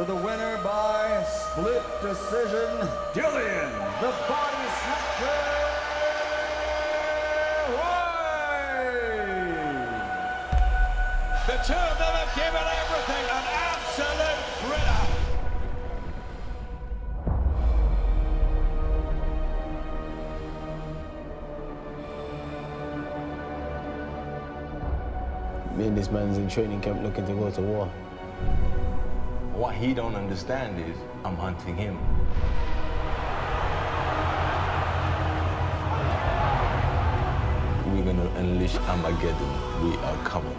to the winner by split decision, Dillian, the Body Snatcher Whyte. The two of them have given everything, an absolute thriller. Me and this man's in training camp looking to go to war. What he don't understand is I'm hunting him. We're gonna unleash Armageddon. We are coming.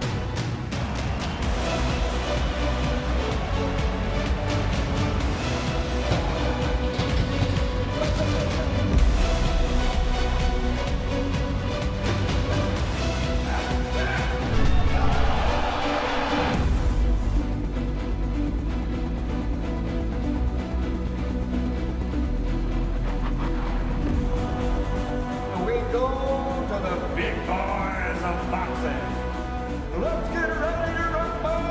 We go to the big boys of boxing. Let's get ready to rumble!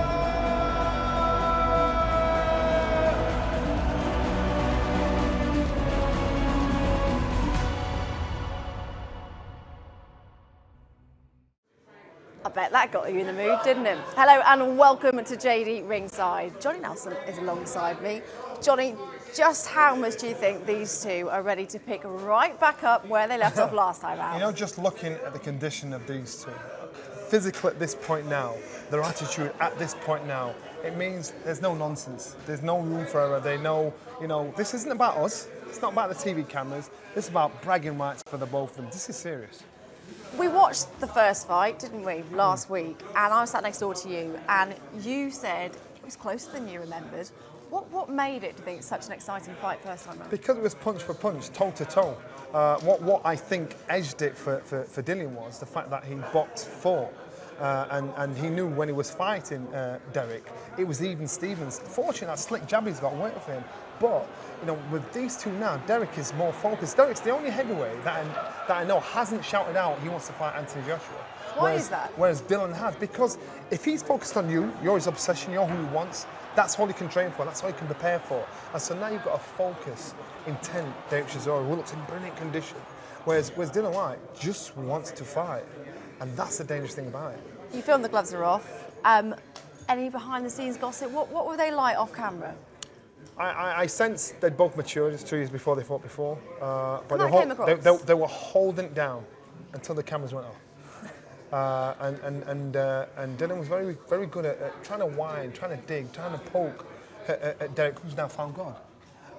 I bet that got you in the mood, didn't it? Hello and welcome to JD Ringside. Johnny Nelson is alongside me. Johnny, just how much do you think these two are ready to pick right back up where they left off last time out? You know, just looking at the condition of these two, physically at this point now, their attitude at this point now, it means there's no nonsense. There's no room for error. They know, you know, this isn't about us. It's not about the TV cameras. This is about bragging rights for the both of them. This is serious. We watched the first fight, didn't we, last week? And I was sat next door to you, and you said it was closer than you remembered. What made it, do you think, such an exciting fight first time around? Because it was punch for punch, toe to toe. What I think edged it for Dillian was the fact that he boxed fought. And he knew when he was fighting Derek, it was even Stevens. Fortunately, that slick jab he's got waiting for him. But, you know, with these two now, Derek is more focused. Derek's the only heavyweight that I know hasn't shouted out he wants to fight Anthony Joshua. Why is that? Whereas Dillian has, because if he's focused on you, you're his obsession, you're who he wants, that's all he can train for, that's all he can prepare for. And so now you've got a focus, intent, Derek Chisora, who looks in brilliant condition. Whereas Dillian Whyte just wants to fight. And that's the dangerous thing about it. You filmed the gloves are off. Any behind the scenes gossip? What were they like off camera? I sensed they'd both matured. It's 2 years before they fought before. But that came across. they were holding it down until the cameras went off. And Dillian was very, very good at trying to whine, trying to dig, trying to poke at Derek, who's now found God.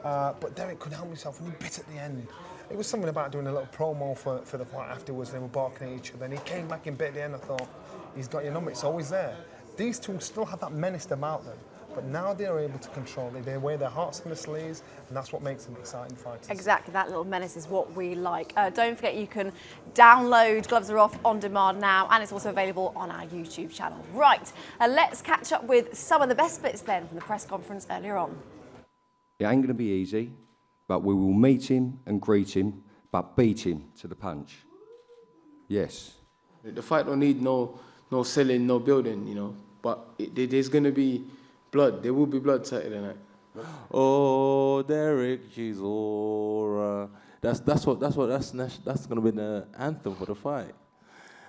But Derek couldn't help himself, and he bit at the end. It was something about doing a little promo for the fight afterwards. They were barking at each other, and he came back and bit at the end. I thought, he's got your number. It's always there. These two still have that menace about them. But now they are able to control it. They wear their hearts in their sleeves, and that's what makes them exciting fighters. Exactly, that little menace is what we like. Don't forget you can download Gloves Are Off on demand now, and it's also available on our YouTube channel. Right, let's catch up with some of the best bits then from the press conference earlier on. It ain't going to be easy, but we will meet him and greet him, but beat him to the punch. Yes. The fight don't need no selling, no building, you know, but there's going to be blood. There will be blood Saturday night. Oh, Derek Chisora. That's gonna be the anthem for the fight.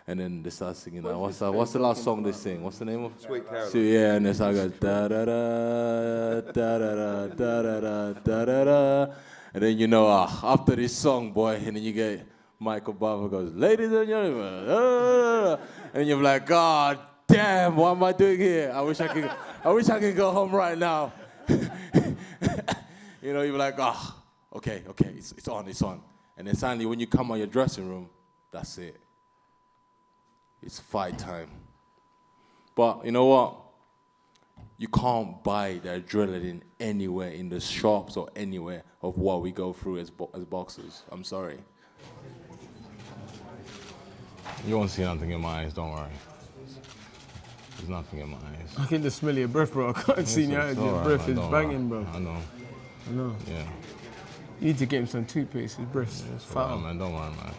And then they start singing that. What's the last song they sing? What's the name of? Sweet Caroline. So, yeah, and they start going da da da da da da da da da da da. And then you know after this song, boy, and then you get Michael Buffer goes, ladies and gentlemen, and you're like, God damn, what am I doing here? I wish I could go home right now. You know, you're like, okay, it's on. And then suddenly when you come out your dressing room, that's it. It's fight time. But you know what? You can't buy the adrenaline anywhere in the shops or anywhere of what we go through as boxers. I'm sorry. You won't see nothing in my eyes, don't worry. There's nothing in my eyes. I can just smell your breath, bro. I can't see you. Your breath is banging, bro. I know. Yeah. You need to get him some toothpaste. His breath's foul. Man, don't worry, man.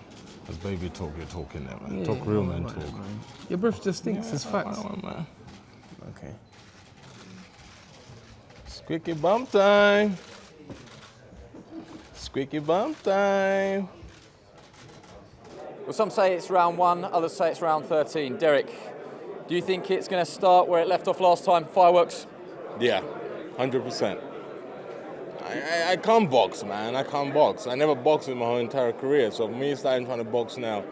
As baby talk, you're talking there, man. Talk real man talk. Man. Your breath just stinks. It's facts. Man. Okay. Squeaky bump time. Squeaky bump time. Well, some say it's round 1, others say it's round 13. Derek, do you think it's going to start where it left off last time, fireworks? Yeah, 100%. I can't box, man. I can't box. I never boxed in my whole entire career, so for me starting trying to box now,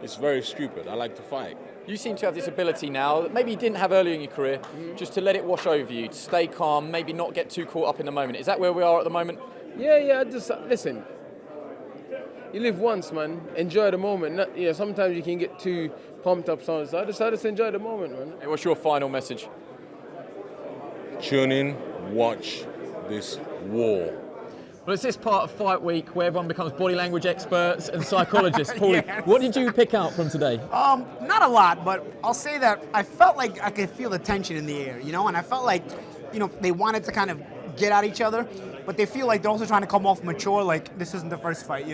it's very stupid. I like to fight. You seem to have this ability now that maybe you didn't have earlier in your career, just to let it wash over you, to stay calm, maybe not get too caught up in the moment. Is that where we are at the moment? Yeah, just listen. You live once, man. Enjoy the moment. Sometimes you can get too pumped up. So I just enjoy the moment, man. Hey, what's your final message? Tune in, watch this war. Well, it's this part of Fight Week where everyone becomes body language experts and psychologists. Paulie, what did you pick out from today? Not a lot, but I'll say that I felt like I could feel the tension in the air, and I felt like, they wanted to kind of get at each other, but they feel like they're also trying to come off mature, like this isn't the first fight,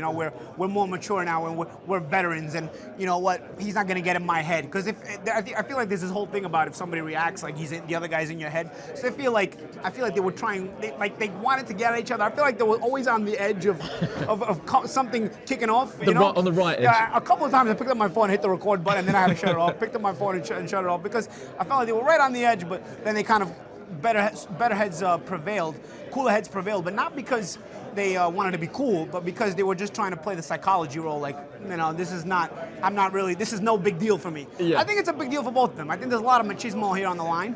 we're more mature now and we're veterans, and you know what, he's not going to get in my head, because I feel like there's this whole thing about if somebody reacts like the other guy's in your head, so I feel like they were trying, they wanted to get at each other. I feel like they were always on the edge of something kicking off, on the right edge. Yeah, a couple of times I picked up my phone, hit the record button, and then I had to shut it off, picked up my phone and shut it off, because I felt like they were right on the edge, but then they kind of better heads prevailed, cooler heads prevailed, but not because they wanted to be cool, but because they were just trying to play the psychology role, like, this is no big deal for me. Yeah. I think it's a big deal for both of them. I think there's a lot of machismo here on the line.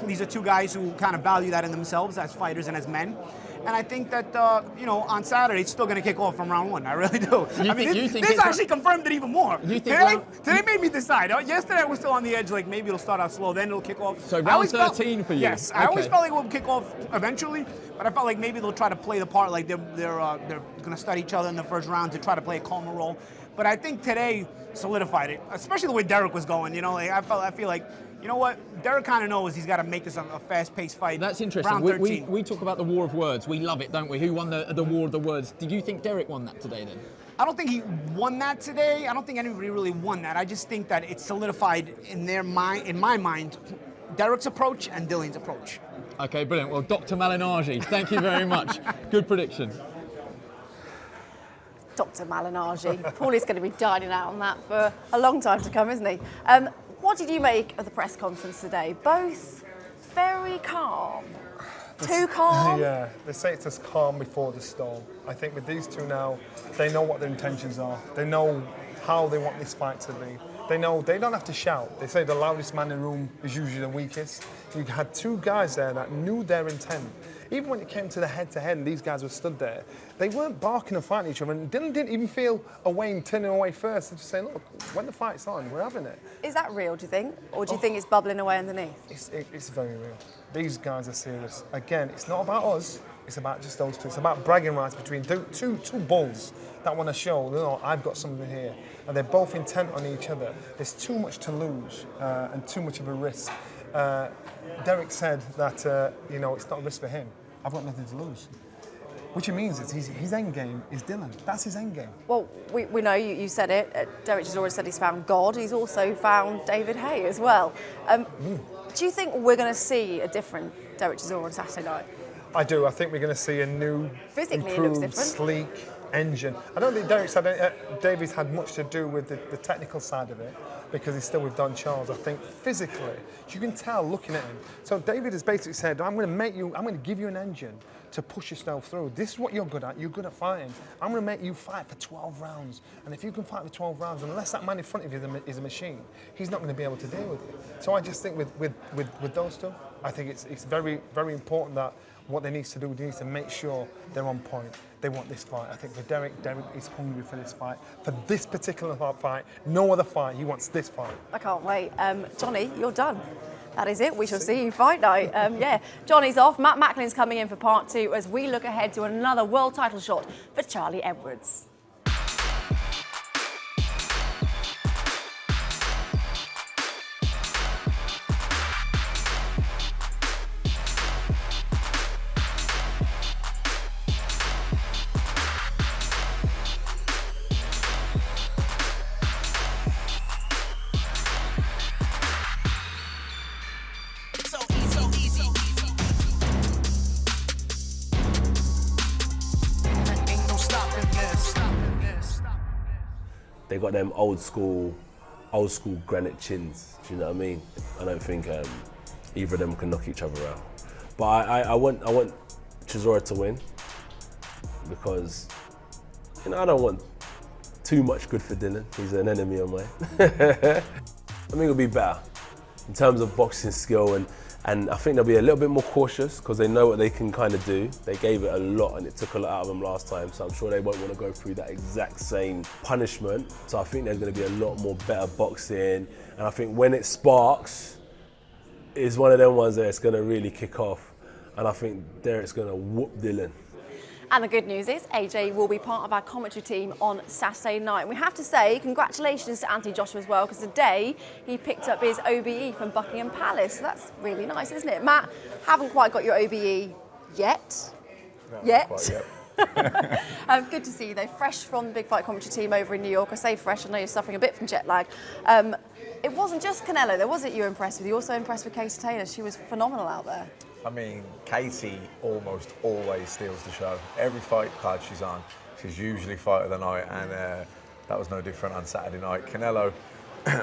These are two guys who kind of value that in themselves as fighters and as men. And I think that, on Saturday, it's still going to kick off from round 1. I really do. This actually confirmed it even more. Today made me decide. Yesterday I was still on the edge, like maybe it'll start out slow, then it'll kick off. So round 13 for you? Yes. Okay. I always felt like it would kick off eventually, but I felt like maybe they'll try to play the part, like they're going to study each other in the first round to try to play a calmer role. But I think today solidified it, especially the way Derek was going. I feel like, you know what? Derek kind of knows he's got to make this a fast-paced fight. That's interesting. Round 13. We talk about the war of words. We love it, don't we? Who won the war of the words? Did you think Derek won that today, then? I don't think he won that today. I don't think anybody really won that. I just think that it solidified in my mind, Derek's approach and Dillian's approach. Okay, brilliant. Well, Dr. Malinagi, thank you very much. Good prediction. Dr. Malinagi. Paulie's going to be dining out on that for a long time to come, isn't he? What did you make of the press conference today? Both very calm. Too calm? Yeah, they say it's as calm before the storm. I think with these two now, they know what their intentions are. They know how they want this fight to be. They know they don't have to shout. They say the loudest man in the room is usually the weakest. You had two guys there that knew their intent. Even when it came to the head-to-head and these guys were stood there, they weren't barking and fighting each other. And Dillian didn't even feel Wayne turning away first. They're just saying, look, when the fight's on, we're having it. Is that real, do you think? Or do you think it's bubbling away underneath? It's very real. These guys are serious. Again, it's not about us. It's about just those two. It's about bragging rights between two bulls that want to show, I've got something here. And they're both intent on each other. There's too much to lose and too much of a risk. Derek said that, it's not a risk for him. I've got nothing to lose. Which it means is his end game is Dillian. That's his end game. Well, we know, you said it. Derek Chisora said he's found God. He's also found David Haye as well. Do you think we're going to see a different Derek Chisora on Saturday night? I do. I think we're going to see a new, physically improved, it looks different, sleek engine. I don't think David's had much to do with the technical side of it because he's still with Don Charles. I think physically, you can tell looking at him. So David has basically said, I'm going to give you an engine to push yourself through. This is what you're good at. You're good at fighting. I'm going to make you fight for 12 rounds. And if you can fight for 12 rounds, unless that man in front of you is a machine, he's not going to be able to deal with you. So I just think with those two, I think it's very, very important that what they need to do, they need to make sure they're on point. They want this fight. I think for Derek is hungry for this fight. For this particular fight, no other fight, he wants this fight. I can't wait. Johnny, you're done. That is it. We shall see you fight night. Johnny's off. Matt Macklin's coming in for part 2 as we look ahead to another world title shot for Charlie Edwards. they got them old school granite chins. Do you know what I mean? I don't think either of them can knock each other out. But I want Chisora to win because I don't want too much good for Dillian. He's an enemy of mine. I think it'll be better in terms of boxing skill, and I think they'll be a little bit more cautious because they know what they can kind of do. They gave it a lot and it took a lot out of them last time, so I'm sure they won't want to go through that exact same punishment. So I think there's going to be a lot more better boxing, and I think when it sparks, it's one of them ones that it's going to really kick off, and I think Derek's going to whoop Dillian. And the good news is AJ will be part of our commentary team on Saturday night. And we have to say congratulations to Anthony Joshua as well, because today he picked up his OBE from Buckingham Palace. So that's really nice, isn't it? Matt, haven't quite got your OBE yet. Good to see you though, fresh from the Big Fight commentary team over in New York. I say fresh, I know you're suffering a bit from jet lag. It wasn't just Canelo though, was it, you were impressed with? You also impressed with Casey Taylor. She was phenomenal out there. I mean, Katie almost always steals the show. Every fight card she's on, she's usually fight of the night, and that was no different on Saturday night. Canelo,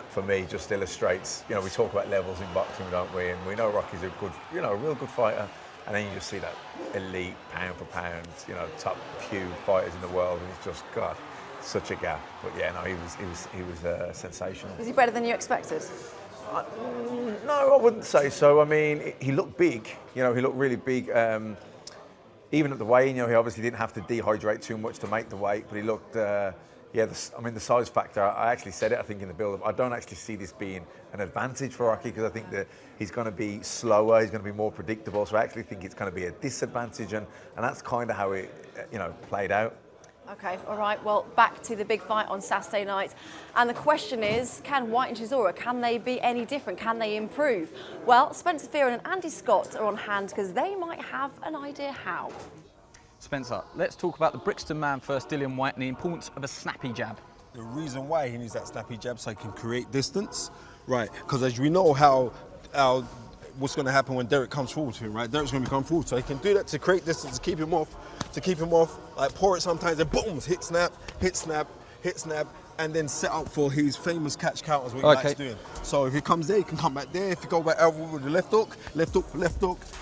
for me, just illustrates, we talk about levels in boxing, don't we? And we know Rocky's a good, a real good fighter. And then you just see that elite, pound for pound, top few fighters in the world, and it's just, God, such a gap. But yeah, no, he was sensational. Was he better than you expected? No, I wouldn't say so. I mean, he looked big. He looked really big. Even at the weigh-in, he obviously didn't have to dehydrate too much to make the weight, but he looked. The size factor. I actually said it, I think, in the build-up. I don't actually see this being an advantage for Rocky because I think that he's going to be slower. He's going to be more predictable. So I actually think it's going to be a disadvantage, and that's kind of how it, played out. Okay, all right. Well, back to the big fight on Saturday night. And the question is, can Whyte and Chisora, can they be any different? Can they improve? Well, Spencer Fearon and Andy Scott are on hand because they might have an idea how. Spencer, let's talk about the Brixton man first, Dillian Whyte, and the importance of a snappy jab. The reason why he needs that snappy jab so he can create distance, right? Because as we know how what's going to happen when Derek comes forward to him, right? Derek's going to come forward, so he can do that to create distance, to keep him off, like pour it sometimes, and boom, hit snap, and then set up for his famous catch counters, what he likes doing. So if he comes there, he can come back there. If you go back over with the left hook,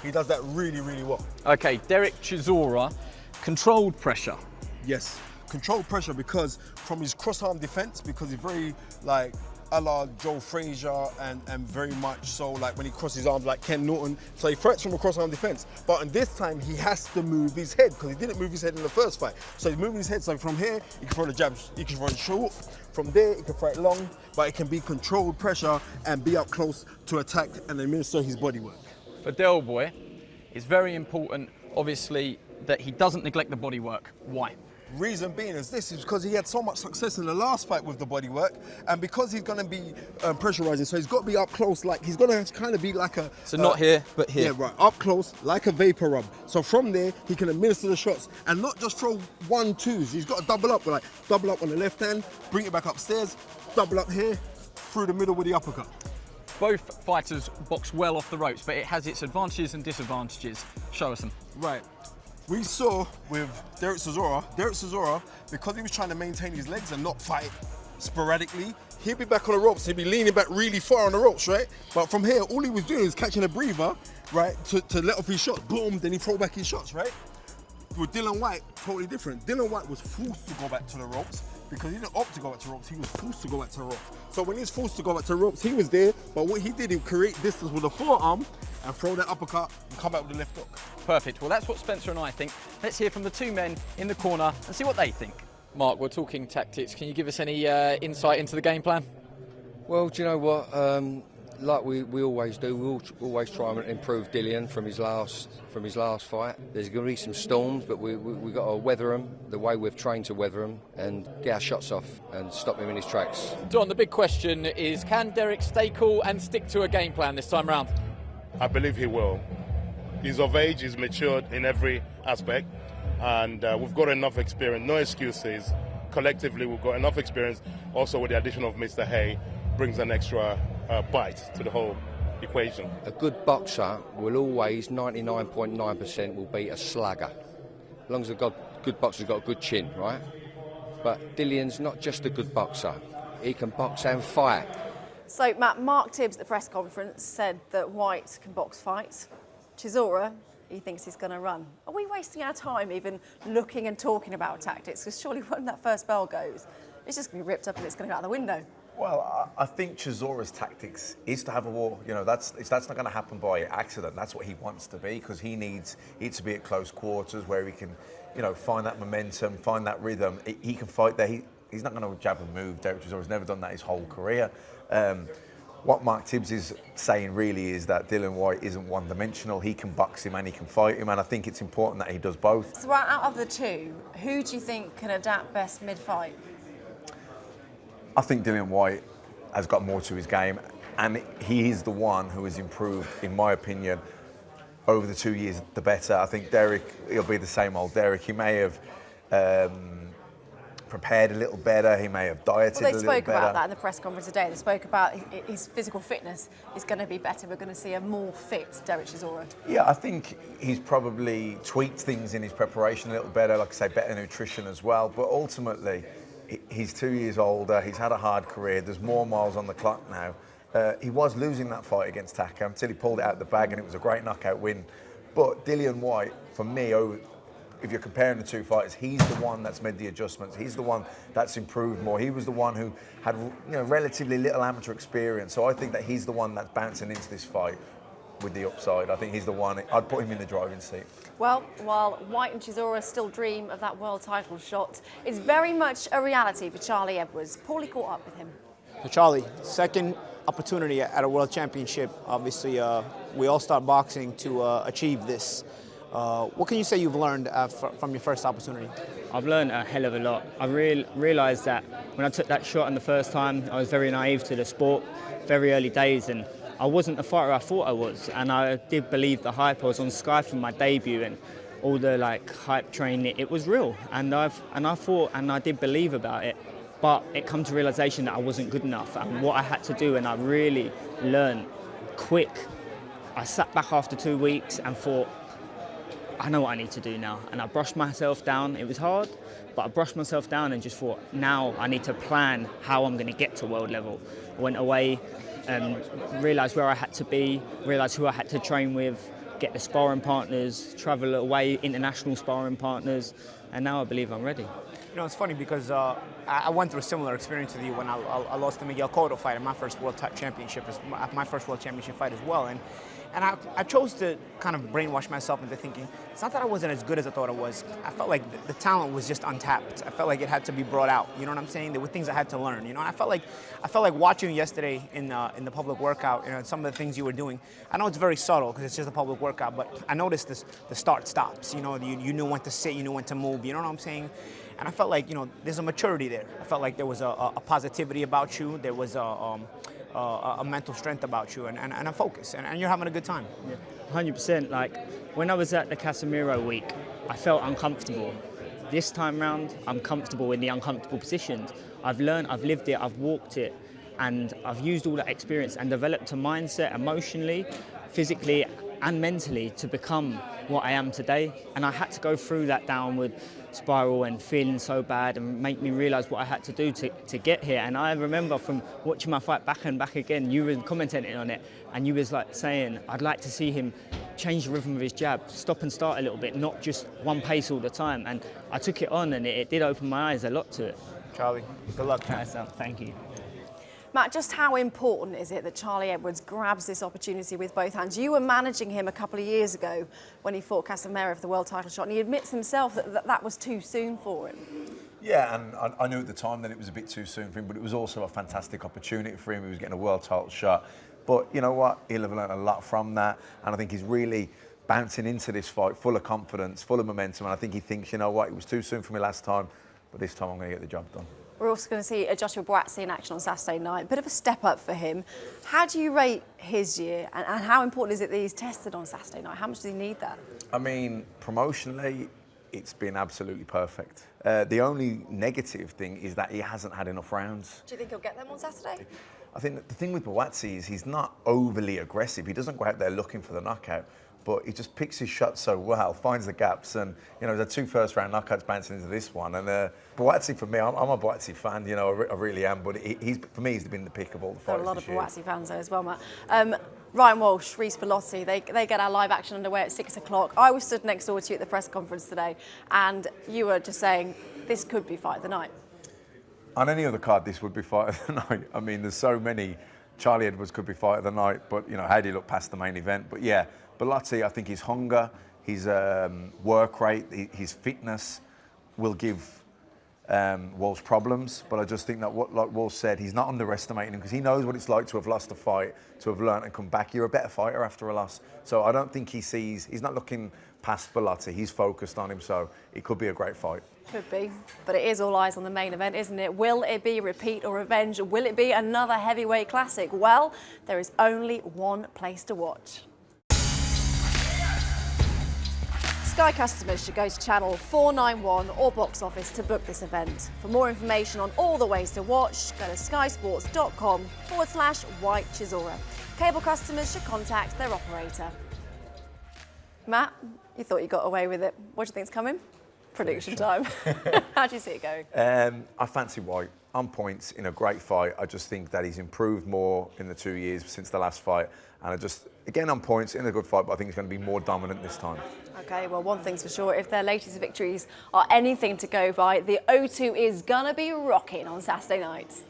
he does that really, really well. Okay, Derek Chisora, controlled pressure. Yes, controlled pressure because from his cross-arm defense, because he's very a la Joe Frazier and very much so like when he crosses his arms like Ken Norton. So he threats from a cross-arm defense. But in this time, he has to move his head because he didn't move his head in the first fight. So he's moving his head. So from here, he can throw the jabs, he can throw it short. From there, he can throw it long, but it can be controlled pressure and be up close to attack and administer his body work. For Del Boy, it's very important, obviously, that he doesn't neglect the body work. Why? Reason being is because he had so much success in the last fight with the body work, and because he's going to be pressurizing, so he's got to be up close, like he's going to kind of be like a... So not here, but here. Yeah, right, up close, like a vapor rub. So from there, he can administer the shots, and not just throw 1-2s, he's got to double up on the left hand, bring it back upstairs, double up here, through the middle with the uppercut. Both fighters box well off the ropes, but it has its advantages and disadvantages. Show us them. Right. We saw with Derek Chisora, because he was trying to maintain his legs and not fight sporadically, he'd be back on the ropes, he'd be leaning back really far on the ropes, right? But from here, all he was doing is catching a breather, right, to let off his shot, boom, then he throw back his shots, right? With Dillian Whyte, totally different. Dillian Whyte was forced to go back to the ropes because he didn't opt to go back to the ropes, he was forced to go back to the ropes. So when he was forced to go back to the ropes, he was there, but what he did, he create distance with a forearm and throw that uppercut and come back with the left hook. Perfect. Well, that's what Spencer and I think. Let's hear from the two men in the corner and see what they think. Mark, we're talking tactics. Can you give us any insight into the game plan? Well, do you know what? Like we always do, we'll always try and improve Dillian from his last fight. There's going to be some storms, but we got to weather them the way we've trained to weather them and get our shots off and stop him in his tracks. Don, the big question is, can Derek stay cool and stick to a game plan this time round? I believe he will. He's of age, he's matured in every aspect, and we've got enough experience, no excuses. Collectively, we've got enough experience. Also, with the addition of Mr. Hay, brings an extra bite to the whole equation. A good boxer will always, 99.9%, will beat a slugger. As long as a good boxer's got a good chin, right? but Dillian's not just a good boxer. He can box and fight. So, Matt, Mark Tibbs at the press conference said that Whyte can box fights. Chisora, he thinks he's going to run. Are we wasting our time even looking and talking about tactics? Because surely when that first bell goes, it's just going to be ripped up and it's going to go out the window. Well, I think Chisora's tactics is to have a war. You know, that's not going to happen by accident. That's what he wants to be, because he needs it to be at close quarters where he can, you know, find that momentum, find that rhythm. He can fight there. He's not going to jab and move. Derek Chisora's never done that his whole career. What Mark Tibbs is saying really is that Dillian Whyte isn't one-dimensional. He can box him and he can fight him, and I think it's important that he does both. So out of the two, who do you think can adapt best mid-fight? I think Dillian Whyte has got more to his game, and he is the one who has improved, in my opinion, over the 2 years, the better. I think Derek, he'll be the same old Derek. He may have prepared a little better. He may have dieted a little better. They spoke about that in the press conference today. They spoke about his physical fitness is going to be better. We're going to see a more fit Derek Chisora. Yeah, I think he's probably tweaked things in his preparation a little better, like I say, better nutrition as well. But ultimately, he's 2 years older. He's had a hard career. There's more miles on the clock now. He was losing that fight against Taka until he pulled it out the bag, and it was a great knockout win. But Dillian Whyte, for me, if you're comparing the two fighters, he's the one that's made the adjustments. He's the one that's improved more. He was the one who had, you know, relatively little amateur experience. So I think that he's the one that's bouncing into this fight with the upside. I think he's the one. I'd put him in the driving seat. Well, while Whyte and Chisora still dream of that world title shot, it's very much a reality for Charlie Edwards. Paulie caught up with him. So Charlie, second opportunity at a world championship. Obviously, we all start boxing to achieve this. What can you say you've learned from your first opportunity? I've learned a hell of a lot. I realised that when I took that shot in the first time, I was very naive to the sport, very early days, and I wasn't the fighter I thought I was. And I did believe the hype. I was on Sky for my debut, and all the hype train, it was real. And I thought, and I did believe about it, but it come to realisation that I wasn't good enough, and what I had to do, and I really learned quick. I sat back after 2 weeks and thought, I know what I need to do now. And I brushed myself down. It was hard, but I brushed myself down and just thought, now I need to plan how I'm going to get to world level. I went away and realised where I had to be, realised who I had to train with, get the sparring partners, travel away, international sparring partners, and now I believe I'm ready. You know, it's funny because I went through a similar experience with you when I lost the Miguel Cotto fight in my first world championship, my first world championship fight as well. And I chose to kind of brainwash myself into thinking, it's not that I wasn't as good as I thought I was. I felt like the talent was just untapped. I felt like it had to be brought out. You know what I'm saying? There were things I had to learn. You know, and I felt like watching you yesterday in the public workout. You know, some of the things you were doing. I know it's very subtle because it's just a public workout, but I noticed the start stops. You know, you knew when to sit, you knew when to move. You know what I'm saying? And I felt like, you know, there's a maturity there. I felt like there was a positivity about you. There was a mental strength about you and a focus, and you're having a good time. Yeah, 100%. Like, when I was at the Casemiro week, I felt uncomfortable. This time round, I'm comfortable in the uncomfortable positions. I've learned, I've lived it, I've walked it, and I've used all that experience and developed a mindset emotionally, physically, and mentally to become what I am today. And I had to go through that downward spiral and feeling so bad and make me realise what I had to do to get here. And I remember from watching my fight back and back again, you were commentating on it, and you was like saying, I'd like to see him change the rhythm of his jab, stop and start a little bit, not just one pace all the time. And I took it on, and it did open my eyes a lot to it. Charlie, good luck. Thank you. Matt, just how important is it that Charlie Edwards grabs this opportunity with both hands? You were managing him a couple of years ago when he fought Casemiro for the world title shot, and he admits himself that was too soon for him. Yeah, and I knew at the time that it was a bit too soon for him, but it was also a fantastic opportunity for him. He was getting a world title shot. But you know what? He'll have learned a lot from that, and I think he's really bouncing into this fight full of confidence, full of momentum, and I think he thinks, you know what, it was too soon for me last time, but this time I'm going to get the job done. We're also going to see Joshua Buatsi in action on Saturday night. Bit of a step up for him. How do you rate his year, and how important is it that he's tested on Saturday night? How much does he need that? I mean, promotionally, it's been absolutely perfect. The only negative thing is that he hasn't had enough rounds. Do you think he'll get them on Saturday? I think the thing with Buatsi is he's not overly aggressive. He doesn't go out there looking for the knockout. but he just picks his shots so well, finds the gaps, and you know, the 2 first-round knockouts bouncing into this one. And Buatsi, for me, I'm a Buatsi fan, you know, I really am, but for me, he's been the pick of all the fighters. There are a lot of Buatsi fans there as well, Matt. Ryan Walsh, Reece Bellotti, they get our live action underway at 6 o'clock. I was stood next door to you at the press conference today, and you were just saying this could be fight of the night. On any other card, this would be fight of the night. I mean, there's so many. Charlie Edwards could be fight of the night, but you know, how do you look past the main event? But yeah, Bellotti, I think his hunger, his work rate, his fitness will give Walsh problems. But I just think that like Walsh said, he's not underestimating him because he knows what it's like to have lost a fight, to have learned and come back. You're a better fighter after a loss. So I don't think he's not looking past Bellotti. He's focused on him, so it could be a great fight. Could be, but it is all eyes on the main event, isn't it? Will it be repeat or revenge? Will it be another heavyweight classic? Well, there is only one place to watch. Sky customers should go to channel 491 or box office to book this event. For more information on all the ways to watch, go to skysports.com/Whyte Chisora. Cable customers should contact their operator. Matt, you thought you got away with it. What do you think's coming? Prediction time. How do you see it going? I fancy Whyte on points in a great fight. I just think that he's improved more in the 2 years since the last fight. And I just, again, on points in a good fight, but I think he's going to be more dominant this time. OK, well, one thing's for sure. If their latest victories are anything to go by, the O2 is going to be rocking on Saturday night.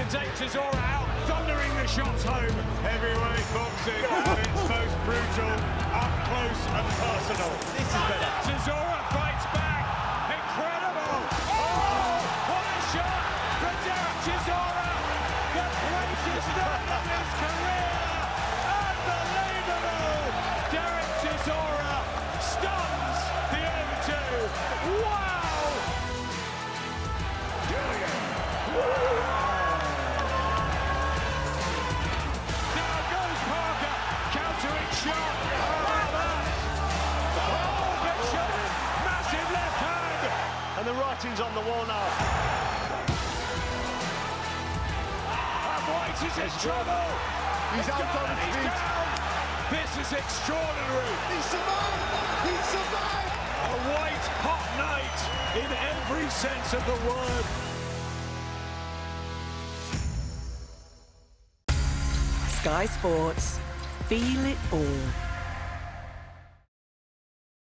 Take Chisora out, thundering the shots home. Heavyweight boxing at its most brutal, up close and personal. This is better. Chisora fights back. Incredible. Oh, what a shot from Derek Chisora. The greatest night of his career. Unbelievable. Derek Chisora stuns the O2. Wow. Dillian. Shot. Oh, big shot. Massive left hand. And the writing's on the wall now. And Whyte is in trouble. He's out on his feet. This is extraordinary. He survived. He survived. A white hot night in every sense of the word. Sky Sports. Feel it all.